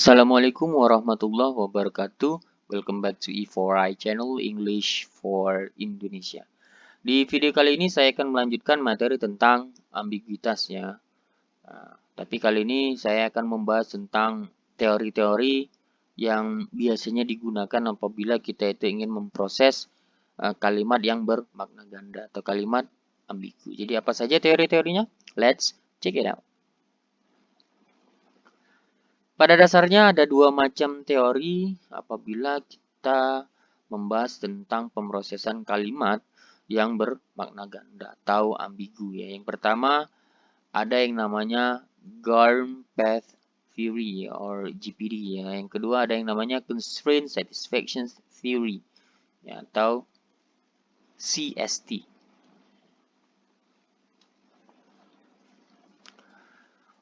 Assalamualaikum warahmatullahi wabarakatuh. Welcome back to E4I Channel English for Indonesia. Di video kali ini saya akan melanjutkan materi tentang ambiguitas ya. Tapi kali ini saya akan membahas tentang teori-teori yang biasanya digunakan apabila kita itu ingin memproses kalimat yang bermakna ganda atau kalimat ambigu. Jadi apa saja teori-teorinya? Let's check it out. Pada dasarnya ada dua macam teori apabila kita membahas tentang pemrosesan kalimat yang bermakna ganda atau ambigu ya. Yang pertama ada yang namanya Garn Path Theory or GPD ya. Yang kedua ada yang namanya Constraint Satisfaction Theory ya, atau CST.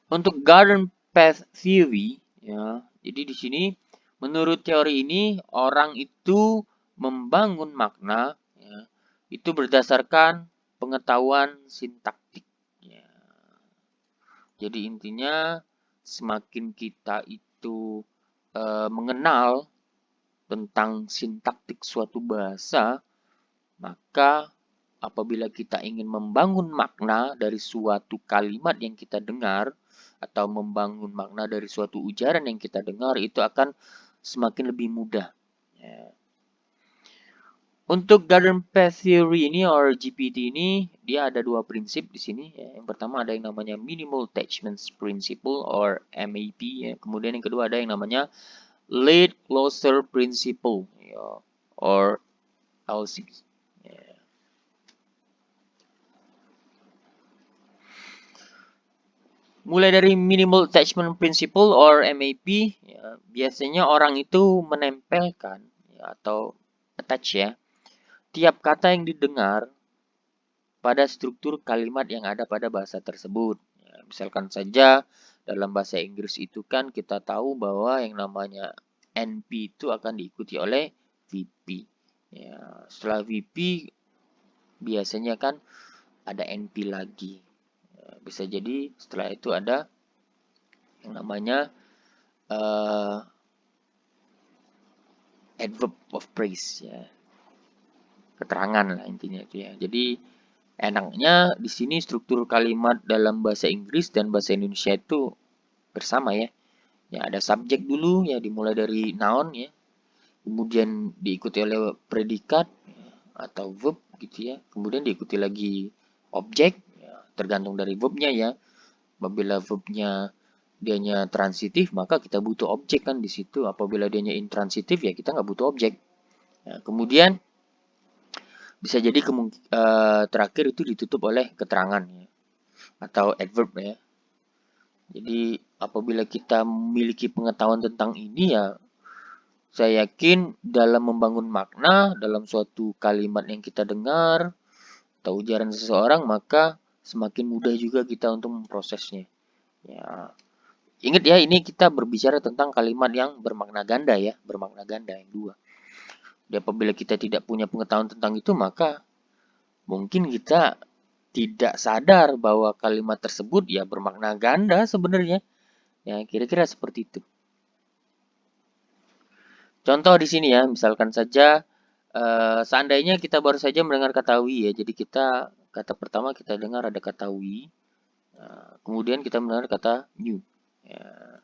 Untuk Garden Path Theory ya, jadi di sini menurut teori ini orang itu membangun makna ya, itu berdasarkan pengetahuan sintaktik ya. Jadi intinya semakin kita itu mengenal tentang sintaktik suatu bahasa, maka apabila kita ingin membangun makna dari suatu kalimat yang kita dengar atau membangun makna dari suatu ujaran yang kita dengar, itu akan semakin lebih mudah. Ya. Untuk Garden Path Theory ini or GPT ini, dia ada dua prinsip di sini. Ya. Yang pertama ada yang namanya Minimal Attachment Principle or MAP. Ya. Kemudian yang kedua ada yang namanya Late Closure Principle ya, or LC. Ya. Mulai dari Minimal Attachment Principle or MAP, ya, biasanya orang itu menempelkan ya, atau attach ya, tiap kata yang didengar pada struktur kalimat yang ada pada bahasa tersebut. Ya, misalkan saja dalam bahasa Inggris itu kan kita tahu bahwa yang namanya NP itu akan diikuti oleh VP. Ya, setelah VP biasanya kan ada NP lagi. Bisa jadi setelah itu ada yang namanya adverb of praise ya, keterangan lah intinya itu ya. Jadi enaknya di sini struktur kalimat dalam bahasa Inggris dan bahasa Indonesia itu bersama ya. Ya ada subjek dulu ya, dimulai dari noun ya, kemudian diikuti oleh predikat ya, atau verb gitu ya, kemudian diikuti lagi objek ya, tergantung dari verbnya ya. Apabila verbnya dianya transitif, maka kita butuh objek kan di situ. Apabila dianya intransitif, ya kita nggak butuh objek. Nah, kemudian bisa jadi terakhir itu ditutup oleh keterangan ya, atau adverb ya. Jadi apabila kita memiliki pengetahuan tentang ini ya, saya yakin dalam membangun makna dalam suatu kalimat yang kita dengar atau ujaran seseorang, maka semakin mudah juga kita untuk memprosesnya. Ya, ingat ya, ini kita berbicara tentang kalimat yang bermakna ganda ya, bermakna ganda yang dua. Dan apabila kita tidak punya pengetahuan tentang itu, maka mungkin kita tidak sadar bahwa kalimat tersebut ya bermakna ganda sebenarnya. Ya, kira-kira seperti itu. Contoh di sini ya, misalkan saja seandainya kita baru saja mendengar kata wi ya, jadi kata pertama kita dengar ada kata wi, kemudian kita mendengar kata new. Ya.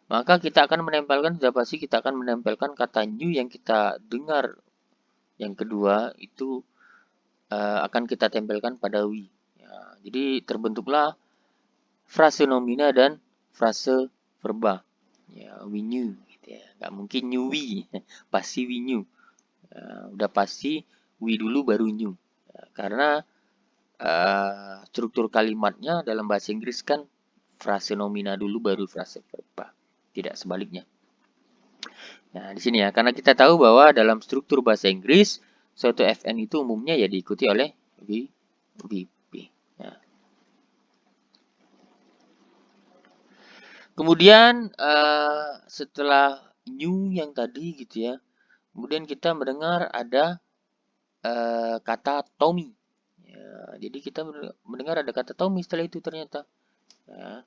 Maka kita akan menempelkan, sudah pasti kita akan menempelkan kata new yang kita dengar yang kedua itu akan kita tempelkan pada we. Ya, jadi terbentuklah frase nomina dan frase verba. Ya, we knew. Gitu ya. Gak mungkin knew we, pasti we knew. Ya, udah pasti we dulu baru knew. Ya, karena struktur kalimatnya dalam bahasa Inggris kan frase nomina dulu baru frase verba. Tidak sebaliknya. Nah, di sini ya, karena kita tahu bahwa dalam struktur bahasa Inggris, suatu FN itu umumnya ya diikuti oleh VP. Ya. Kemudian setelah new yang tadi gitu ya, kemudian kita mendengar ada kata Tommy. Ya, jadi kita mendengar ada kata Tommy setelah itu ternyata. Ya.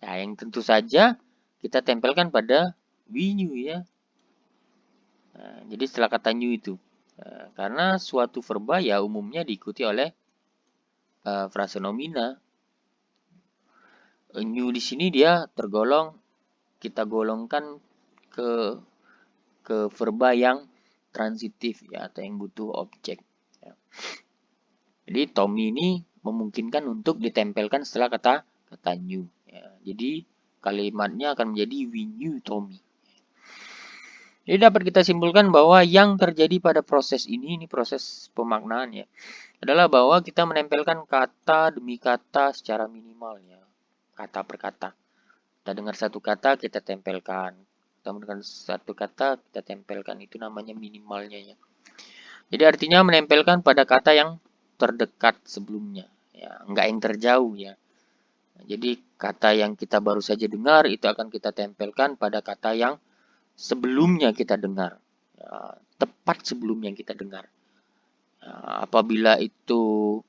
Nah, yang tentu saja kita tempelkan pada we knew ya. Nah, jadi setelah kata knew itu. Nah, karena suatu verba ya umumnya diikuti oleh frase nomina. Knew di sini dia tergolong, kita golongkan ke verba yang transitif ya, atau yang butuh objek. Ya. Jadi Tommy ini memungkinkan untuk ditempelkan setelah kata knew. Ya. Jadi kalimatnya akan menjadi we knew Tommy. Jadi dapat kita simpulkan bahwa yang terjadi pada proses ini proses pemaknaan ya, adalah bahwa kita menempelkan kata demi kata secara minimal ya, kata per kata. Kita dengar satu kata, kita tempelkan. Kita mendengar satu kata, kita tempelkan. Itu namanya minimalnya ya. Jadi artinya menempelkan pada kata yang terdekat sebelumnya. Ya, enggak yang terjauh ya. Jadi kata yang kita baru saja dengar, itu akan kita tempelkan pada kata yang sebelumnya kita dengar. Ya, tepat sebelum yang kita dengar. Ya, apabila itu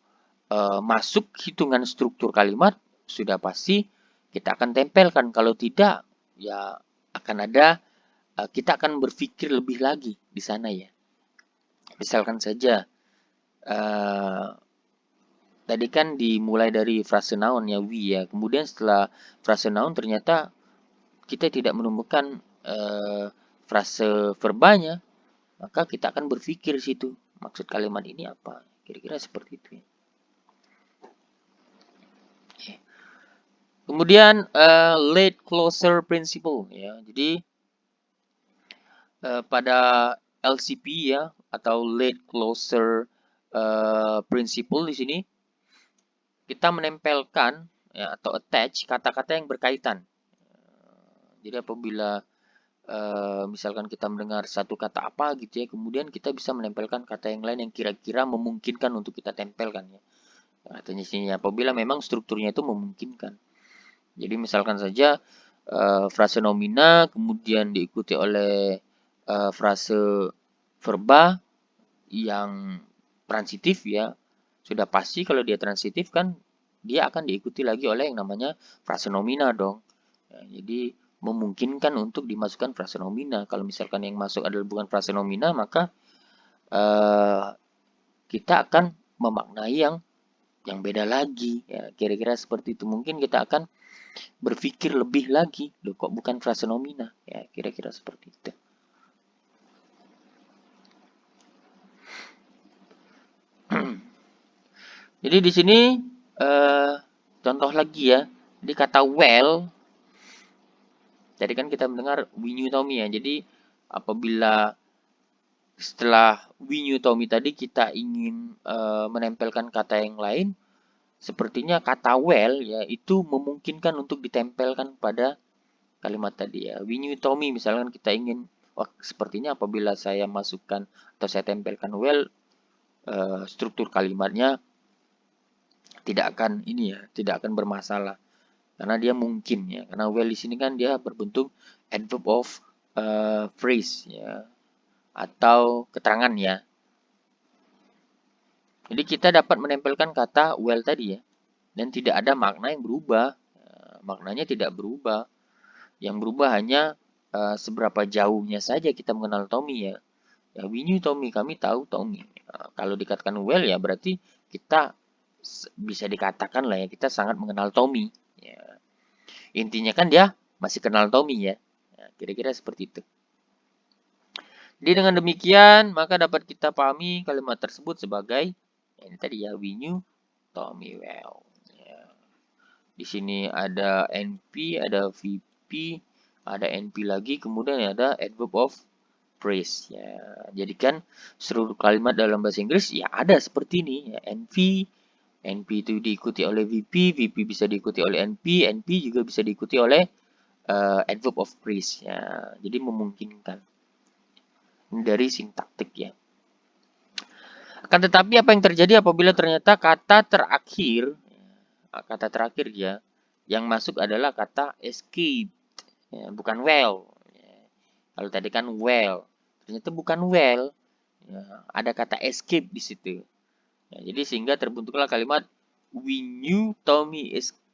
masuk hitungan struktur kalimat, sudah pasti kita akan tempelkan. Kalau tidak, ya akan ada, kita akan berpikir lebih lagi di sana ya. Misalkan saja, tadi kan dimulai dari frase noun ya, we ya. Kemudian setelah frase noun ternyata kita tidak menemukan frase verbanya, maka kita akan berpikir di situ, maksud kalimat ini apa. Kira-kira seperti itu ya. Kemudian late closer principle ya. Jadi pada LCP ya, atau late closer principle di sini kita menempelkan ya, atau attach kata-kata yang berkaitan. Jadi apabila misalkan kita mendengar satu kata apa gitu ya, kemudian kita bisa menempelkan kata yang lain yang kira-kira memungkinkan untuk kita tempelkan ya. Artinya sini apabila memang strukturnya itu memungkinkan. Jadi misalkan saja frase nomina kemudian diikuti oleh frase verba yang transitif ya. Sudah pasti kalau dia transitif kan dia akan diikuti lagi oleh yang namanya frase nomina dong. Ya, jadi memungkinkan untuk dimasukkan frase nomina. Kalau misalkan yang masuk adalah bukan frase nomina, maka kita akan memaknai yang beda lagi. Ya, kira-kira seperti itu. Mungkin kita akan berpikir lebih lagi. Loh, kok bukan frase nomina? Ya, kira-kira seperti itu. Jadi di sini contoh lagi ya. Jadi kata well, jadi kan kita mendengar we knew Tommy ya. Jadi apabila setelah we knew Tommy tadi kita ingin menempelkan kata yang lain, sepertinya kata well ya itu memungkinkan untuk ditempelkan pada kalimat tadi ya. We knew Tommy misalkan kita ingin, wah sepertinya apabila saya masukkan atau saya tempelkan well, struktur kalimatnya tidak akan ini ya, tidak akan bermasalah karena dia mungkin ya. Karena well di sini kan dia berbentuk adverb of phrase ya, atau keterangan ya. Jadi kita dapat menempelkan kata well tadi ya, dan tidak ada makna yang berubah. Maknanya tidak berubah. Yang berubah hanya seberapa jauhnya saja kita mengenal Tommy ya. Ya we knew Tommy, kami tahu Tommy. Kalau dikatakan well ya berarti kita bisa dikatakan lah ya kita sangat mengenal Tommy. Ya. Intinya kan dia masih kenal Tommy ya. Kira-kira seperti itu. Jadi dengan demikian maka dapat kita pahami kalimat tersebut sebagai ini tadi ya, we knew Tommy well. Ya. Di sini ada NP, ada VP, ada NP lagi, kemudian ada adverb of phrase. Ya. Jadi kan seluruh kalimat dalam bahasa Inggris ya ada seperti ini ya, NP. NP itu diikuti oleh VP, VP bisa diikuti oleh NP, NP juga bisa diikuti oleh adverb of phrase. Ya. Jadi memungkinkan. Ini dari sintaktik ya. Akan tetapi apa yang terjadi apabila ternyata kata terakhir ya, yang masuk adalah kata escape, ya, bukan well. Ya. Kalau tadi kan well, ternyata bukan well, ya, ada kata escape di situ. Ya, jadi sehingga terbentuklah kalimat we knew Tommy escaped.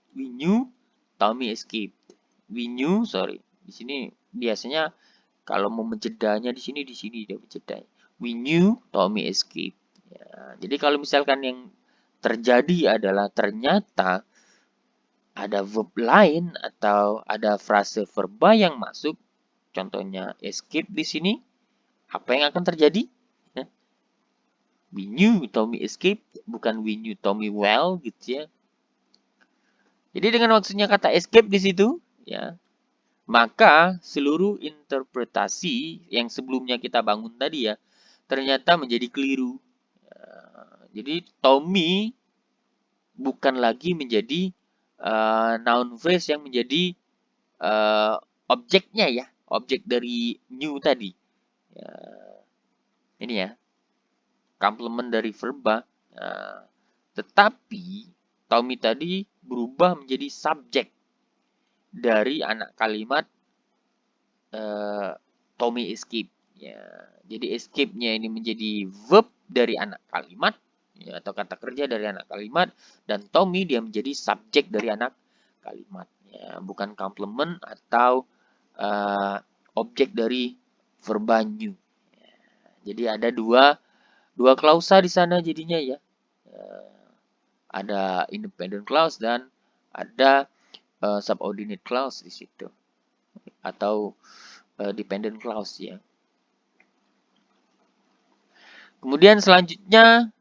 We knew Di sini biasanya kalau mau menjedanya di sini dia menjeda. We knew Tommy escaped. Ya, jadi kalau misalkan yang terjadi adalah ternyata ada verb lain atau ada frase verba yang masuk, contohnya escape di sini, apa yang akan terjadi? Ya, we knew Tommy escaped, bukan we knew Tommy well gitu ya. Jadi dengan maksudnya kata escape di situ, ya, maka seluruh interpretasi yang sebelumnya kita bangun tadi ya, ternyata menjadi keliru. Jadi Tommy bukan lagi menjadi noun phrase yang menjadi objeknya ya, objek dari new tadi. Ya, ini ya, complement dari verba. Tetapi Tommy tadi berubah menjadi subjek dari anak kalimat Tommy escape. Ya, jadi escape-nya ini menjadi verb dari anak kalimat ya, atau kata kerja dari anak kalimat, dan Tommy dia menjadi subjek dari anak kalimat. Ya, bukan complement atau objek dari verba new. Ya, jadi ada dua klausa di sana jadinya ya. Ada independent clause dan ada subordinate clause di situ, atau dependent clause ya. Kemudian selanjutnya,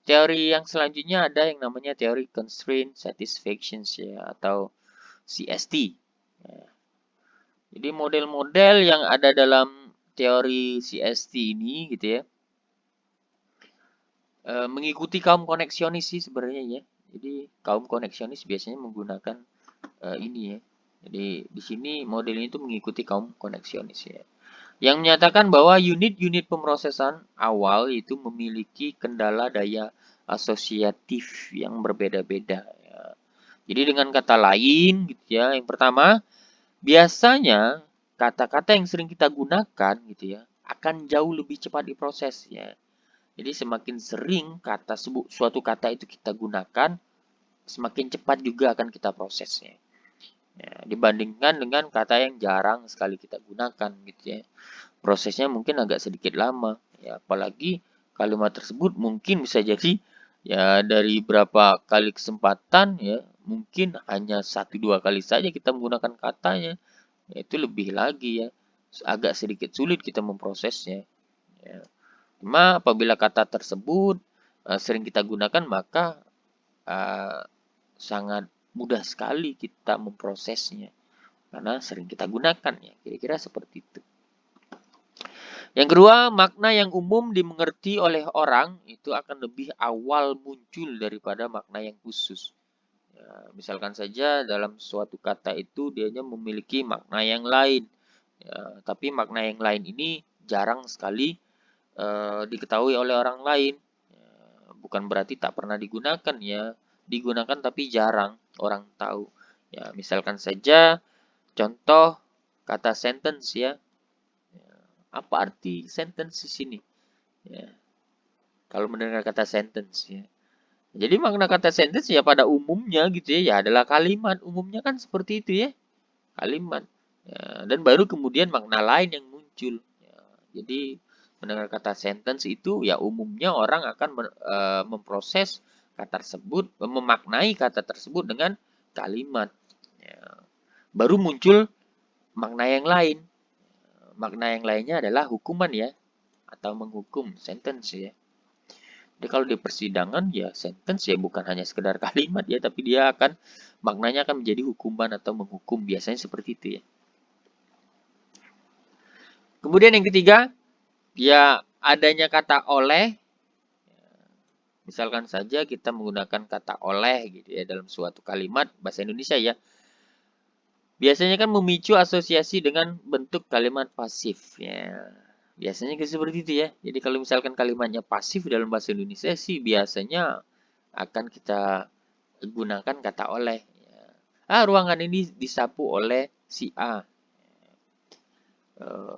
teori yang selanjutnya ada yang namanya teori constraint satisfaction ya, atau CST. Ya. Jadi model-model yang ada dalam teori CST ini gitu ya, mengikuti kaum koneksionis sih sebenarnya ya. Jadi kaum koneksionis biasanya menggunakan ini ya. Jadi di sini modelnya itu mengikuti kaum koneksionis ya, yang menyatakan bahwa unit-unit pemrosesan awal itu memiliki kendala daya asosiatif yang berbeda-beda. Ya. Jadi dengan kata lain, gitu ya, yang pertama, biasanya kata-kata yang sering kita gunakan, gitu ya, akan jauh lebih cepat diproses. Ya. Jadi semakin sering suatu kata itu kita gunakan, semakin cepat juga akan kita prosesnya. Ya, dibandingkan dengan kata yang jarang sekali kita gunakan, gitu ya. Prosesnya mungkin agak sedikit lama ya, apalagi kalimat tersebut mungkin bisa jadi ya dari berapa kali kesempatan ya, mungkin hanya 1-2 kali saja kita menggunakan katanya ya, itu lebih lagi ya, agak sedikit sulit kita memprosesnya ya. Cuma apabila kata tersebut sering kita gunakan, maka sangat mudah sekali kita memprosesnya karena sering kita gunakan ya, kira-kira seperti itu. Yang kedua, makna yang umum dimengerti oleh orang itu akan lebih awal muncul daripada makna yang khusus. Ya, misalkan saja dalam suatu kata itu dianya memiliki makna yang lain. Ya, tapi makna yang lain ini jarang sekali diketahui oleh orang lain. Ya, bukan berarti tak pernah digunakan ya, digunakan tapi jarang orang tahu. Ya, misalkan saja contoh kata sentence ya. Apa arti sentence di sini? Ya, kalau mendengar kata sentence ya. Jadi makna kata sentence ya pada umumnya gitu ya, ya adalah kalimat. Umumnya kan seperti itu ya, kalimat. Ya, dan baru kemudian makna lain yang muncul. Ya, jadi mendengar kata sentence itu ya umumnya orang akan memproses kata tersebut, memaknai kata tersebut dengan kalimat. Ya, baru muncul makna yang lain. Makna yang lainnya adalah hukuman ya, atau menghukum, sentence ya. Jadi kalau di persidangan ya sentence ya bukan hanya sekedar kalimat ya, tapi dia akan maknanya akan menjadi hukuman atau menghukum, biasanya seperti itu ya. Kemudian yang ketiga, ya adanya kata oleh. Misalkan saja kita menggunakan kata oleh gitu ya dalam suatu kalimat bahasa Indonesia ya. Biasanya kan memicu asosiasi dengan bentuk kalimat pasif ya. Biasanya seperti itu ya. Jadi kalau misalkan kalimatnya pasif dalam bahasa Indonesia sih biasanya akan kita gunakan kata oleh. Ruangan ini disapu oleh si A.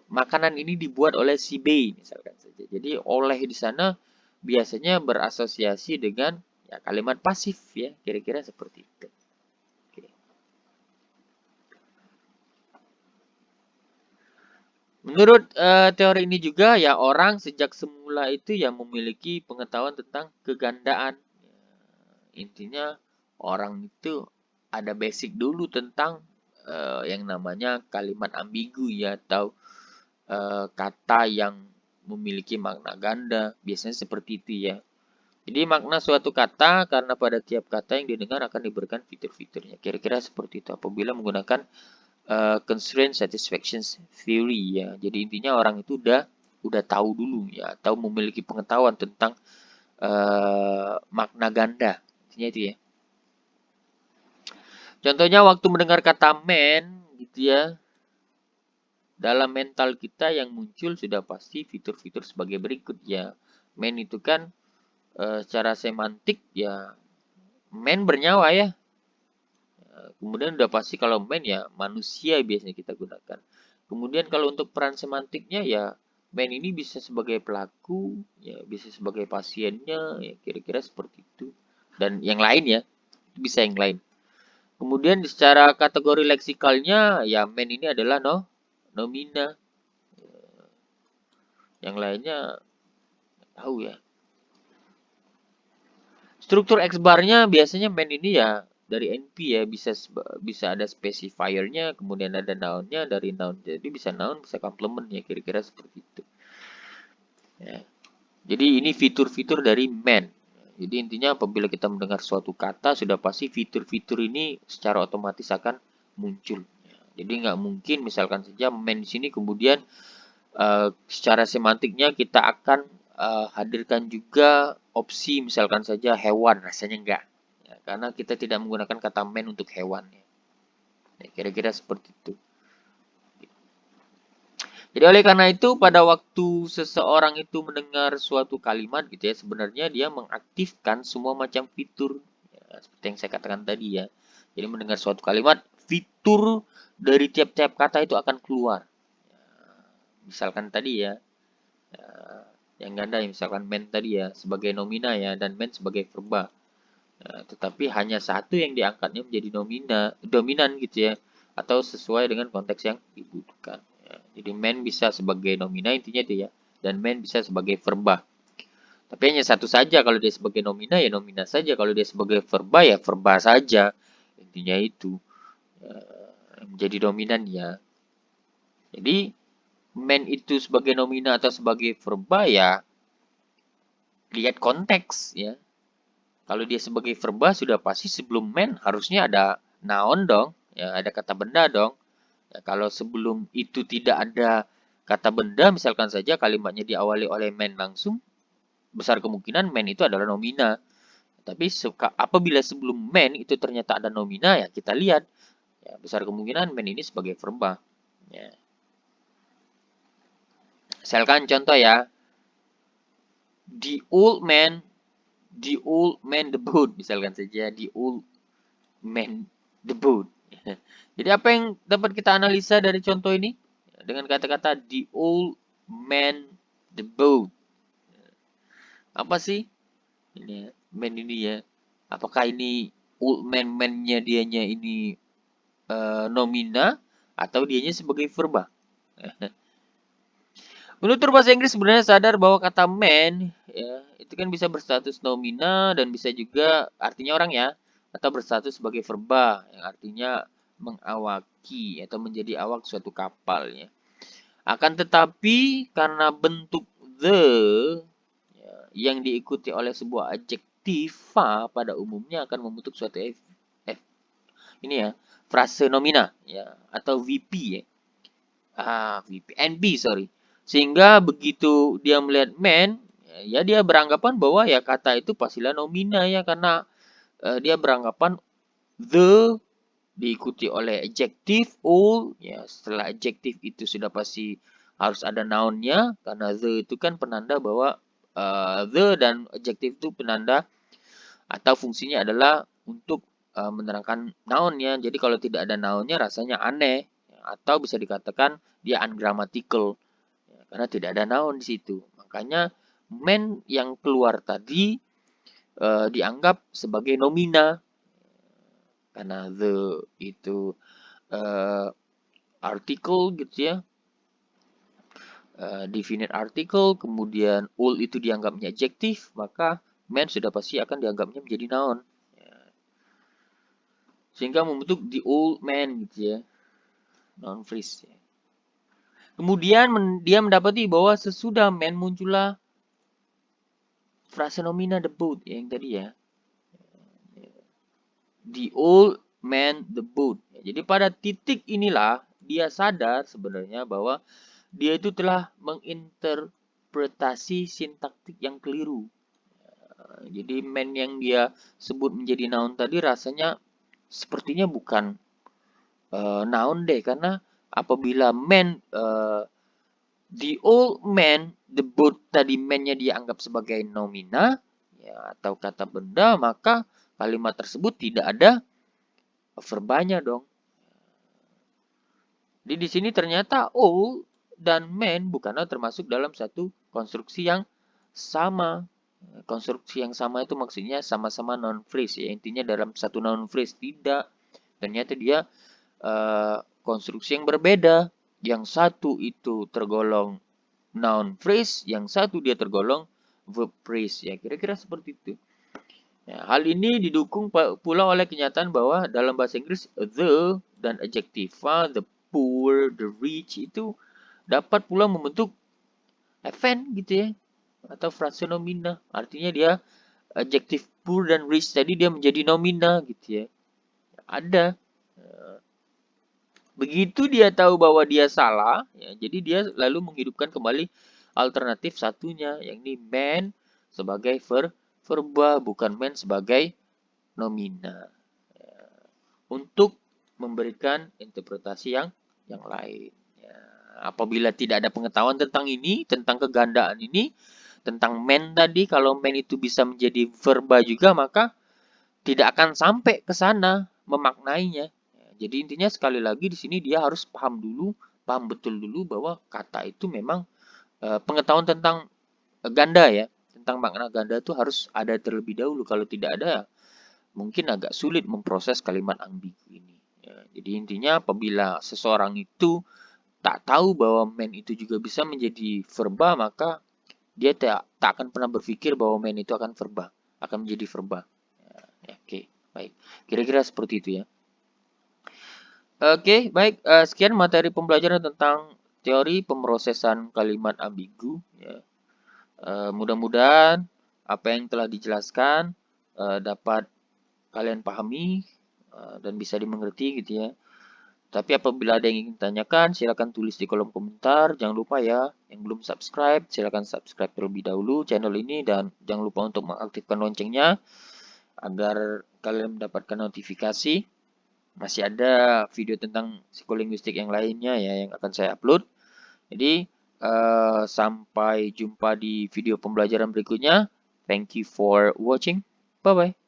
Makanan ini dibuat oleh si B misalkan saja. Jadi oleh di sana biasanya berasosiasi dengan ya, kalimat pasif ya, kira-kira seperti itu. Oke. Menurut teori ini juga ya orang sejak semula itu ya memiliki pengetahuan tentang kegandaan. Intinya orang itu ada basic dulu tentang yang namanya kalimat ambigu ya atau kata yang memiliki makna ganda. Biasanya seperti itu ya. Jadi makna suatu kata karena pada tiap kata yang didengar akan diberikan fitur-fiturnya. Kira-kira seperti itu apabila menggunakan constraint satisfaction theory ya. Jadi intinya orang itu udah tahu dulu ya atau memiliki pengetahuan tentang makna ganda. Intinya itu ya. Contohnya waktu mendengar kata man gitu ya, dalam mental kita yang muncul sudah pasti fitur-fitur sebagai berikut ya. Man itu kan secara semantik ya man bernyawa ya. Kemudian udah pasti kalau man ya manusia biasanya kita gunakan. Kemudian kalau untuk peran semantiknya ya man ini bisa sebagai pelaku, ya bisa sebagai pasiennya, ya kira-kira seperti itu. Dan yang lain ya, bisa yang lain. Kemudian secara kategori leksikalnya ya man ini adalah nomina. Yang lainnya tahu ya. Struktur X bar-nya biasanya man ini ya dari NP ya bisa ada specifier-nya, kemudian ada noun-nya dari noun. Jadi bisa noun, bisa complement ya kira-kira seperti itu. Ya. Jadi ini fitur-fitur dari man. Jadi intinya apabila kita mendengar suatu kata sudah pasti fitur-fitur ini secara otomatis akan muncul. Ya. Jadi nggak mungkin misalkan saja man di sini kemudian secara semantiknya kita akan hadirkan juga opsi misalkan saja hewan, rasanya enggak. Ya, karena kita tidak menggunakan kata man untuk hewan. Ya, kira-kira seperti itu. Jadi oleh karena itu pada waktu seseorang itu mendengar suatu kalimat gitu ya, sebenarnya dia mengaktifkan semua macam fitur. Ya, seperti yang saya katakan tadi ya. Jadi mendengar suatu kalimat, fitur dari tiap-tiap kata itu akan keluar. Ya, misalkan tadi ya, yang ganda misalkan man tadi ya sebagai nomina ya dan man sebagai verba. Tetapi hanya satu yang diangkatnya menjadi dominan gitu ya atau sesuai dengan konteks yang dibutuhkan. Ya, jadi man bisa sebagai nomina intinya itu ya dan man bisa sebagai verba. Tapi hanya satu saja kalau dia sebagai nomina ya nomina saja kalau dia sebagai verba ya verba saja. Intinya itu ya, menjadi dominan ya. Jadi man itu sebagai nomina atau sebagai verba ya lihat konteks ya. Kalau dia sebagai verba sudah pasti sebelum man harusnya ada noun dong, ya ada kata benda dong. Ya, kalau sebelum itu tidak ada kata benda, misalkan saja kalimatnya diawali oleh man langsung, besar kemungkinan man itu adalah nomina. Tapi apabila sebelum man itu ternyata ada nomina, ya kita lihat, ya, besar kemungkinan man ini sebagai verba. Ya. Misalkan contoh ya, the old man, the boat, misalkan saja the old man the boat. Jadi apa yang dapat kita analisa dari contoh ini? Dengan kata-kata the old man the boat. Apa sih? Ini ya, man ini ya. Apakah ini old man-nya dianya ini nomina atau dianya sebagai verba? Penutur bahasa Inggris sebenarnya sadar bahwa kata man ya, itu kan bisa berstatus nomina dan bisa juga artinya orang ya atau berstatus sebagai verba yang artinya mengawaki atau menjadi awak suatu kapal ya. Akan tetapi karena bentuk the ya, yang diikuti oleh sebuah adjektiva pada umumnya akan membentuk suatu ini ya frase nomina ya atau VP ya. VP NB sorry. Sehingga begitu dia melihat man ya dia beranggapan bahwa ya kata itu pastilah nomina ya karena dia beranggapan the diikuti oleh adjektif all ya setelah adjektif itu sudah pasti harus ada nounnya karena the itu kan penanda bahwa the dan adjektif itu penanda atau fungsinya adalah untuk menerangkan nounnya jadi kalau tidak ada nounnya rasanya aneh atau bisa dikatakan dia ungrammatical ya, karena tidak ada noun di situ makanya man yang keluar tadi dianggap sebagai nomina karena the itu artikel gitu ya definite article, kemudian all itu dianggapnya adjektif, maka man sudah pasti akan dianggapnya menjadi noun. Ya. Sehingga membentuk the old man gitu ya. Noun phrase. Ya. Kemudian dia mendapati bahwa sesudah man muncullah frase nomina the boat yang tadi ya. The old man the boat. Jadi pada titik inilah dia sadar sebenarnya bahwa dia itu telah menginterpretasi sintaktik yang keliru. Jadi man yang dia sebut menjadi noun tadi rasanya sepertinya bukan noun deh, karena apabila man the old man the boat tadi man-nya dianggap sebagai nomina ya, atau kata benda, maka kalimat tersebut tidak ada verbanya dong. Jadi di sini ternyata all dan man bukanlah termasuk dalam satu konstruksi yang sama. Konstruksi yang sama itu maksudnya sama-sama noun phrase ya. Intinya dalam satu noun phrase tidak. Ternyata dia konstruksi yang berbeda. Yang satu itu tergolong noun phrase, yang satu dia tergolong verb phrase ya. Kira-kira seperti itu. Ya, hal ini didukung pula oleh kenyataan bahwa dalam bahasa Inggris the dan adjektiva, the poor, the rich itu dapat pula membentuk event gitu ya, atau frase nomina. Artinya dia adjektif poor dan rich tadi dia menjadi nomina gitu ya. Ada. Begitu dia tahu bahwa dia salah, ya, jadi dia lalu menghidupkan kembali alternatif satunya, yakni man sebagai verba, bukan man sebagai nomina. Untuk memberikan interpretasi yang lain. Ya, apabila tidak ada pengetahuan tentang ini, tentang kegandaan ini, tentang man tadi, kalau man itu bisa menjadi verba juga, maka tidak akan sampai ke sana memaknainya. Ya, jadi intinya sekali lagi di sini dia harus paham dulu, paham betul dulu bahwa kata itu memang pengetahuan tentang ganda ya, tentang makna ganda itu harus ada terlebih dahulu. Kalau tidak ada, mungkin agak sulit memproses kalimat ambigu ini. Ya, jadi intinya apabila seseorang itu tak tahu bahwa man itu juga bisa menjadi verba, maka dia tak akan pernah berpikir bahwa man itu akan verba, akan menjadi verba. Ya, oke, baik. Kira-kira seperti itu ya. Oke, baik. Sekian materi pembelajaran tentang teori pemrosesan kalimat ambigu. Ya. Mudah-mudahan apa yang telah dijelaskan dapat kalian pahami dan bisa dimengerti gitu ya. Tapi apabila ada yang ingin tanyakan, silakan tulis di kolom komentar. Jangan lupa ya, yang belum subscribe, silakan subscribe terlebih dahulu channel ini dan jangan lupa untuk mengaktifkan loncengnya agar kalian mendapatkan notifikasi. Masih ada video tentang psikolinguistik yang lainnya ya yang akan saya upload. Jadi sampai jumpa di video pembelajaran berikutnya. Thank you for watching. Bye bye.